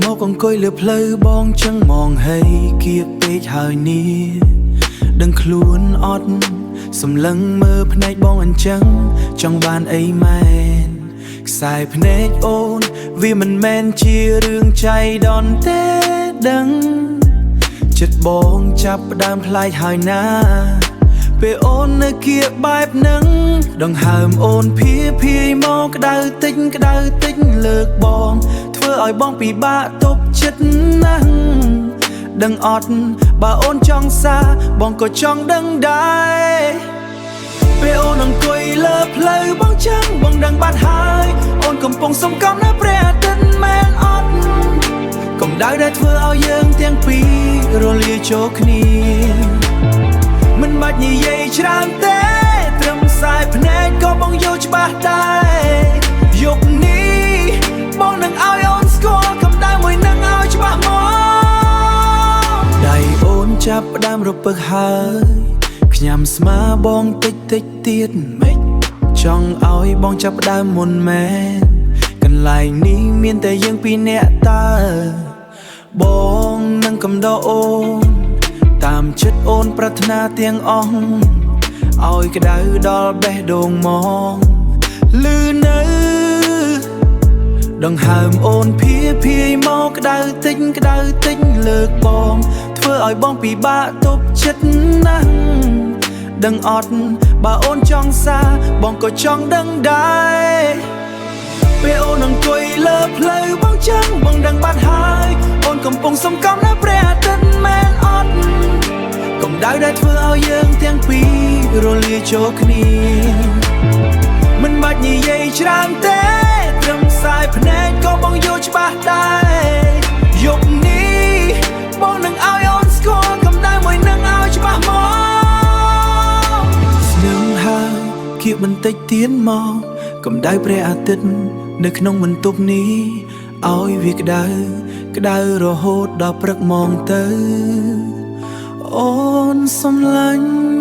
មកអង្គុយលើផ្លូវបងចឹងមងហីគៀបពេកហើយនេះដឹងខ្លួនអត់សម្លឹងមើលភ្នែកបងអញ្ចឹងចង់បានអីមែនខ្សែភ្នែកអូនវាមិនមែនជារឿងចៃដន្យទេដឹងចិត្តបងចាប់ផ្ដើមផ្លាយហើយណាពេលអូននៅគៀបបែបហ្នឹងដង្ហើមអូនភាមកក្តៅតិចលើកបងធ្វើឲ្យបងពិបាកទប់ចិត្តណាស់ដឹងអត់បើអូនចង់សារបងក៏ចង់ដឹងដែរពេលអូនអង្គុយលើផ្លូវបងចឹងបងដឹងបាត់ហើយអូនកំពុងសុំកំនៅព្រះអាទិត្យមែនអត់កម្ដៅដែលធ្វើឲ្យយើងទាំងពីររលាយចូលគ្នាមិនបាច់និយាយច្រើនទេត្រឹមខ្សែភ្នែកក៏បងយល់ច្បាស់ដែរយប់នេះបងនឹងឲ្យអូនស្គាល់កម្ដៅមួយនឹងឲ្យច្បាស់មកដៃអូនចាប់ផ្ដើមរពឹកហើយខ្ញាំស្មាបងតិចទៀតមិនចង់ឲ្យបងចាប់ផ្ដើមមុនមែនកន្លែងនេះមានតែយើងពីរនាក់តើបងនឹងកំដរអូនតាមចិត្តអូនប្រាថ្នាទាំងអស់ឲ្យក្តៅដល់បេះដូងមកលឺនៅដង្ហើមអូនភាមកក្តៅតិចលើកបងធ្វើឲ្យបងពិបាកទប់ចិត្តណាស់ដឹងអត់បើអូនចង់សារបងក៏ចង់ដឹងដែរពេលអូនអង្គុយលើផ្លូវបងចឹងបងដឹងបាត់ហើយអូនកំពុងសុំកំនៅព្រះអាទិត្យមែនអត់កម្ដៅដែលធ្វើឲ្យយើងទាំងពីររលាយចូលគ្នាមិនបាច់និយាយច្រើនទេត្រឹមខ្សែភ្នែកក៏បងយល់ច្បាស់ដែរយប់នេះបងនឹងឲ្យអូនស្គាល់កម្ដៅមួយនឹងឲ្យច្បាស់មកស្នឹងហើយគៀបបន្តិចទៀតមកកម្ដៅព្រះអាទិត្យនៅក្នុងបន្ទប់នេះឲ្យវាក្តៅរហូតដល់ព្រឹកម៉ោងទៅអូនសំឡាញ់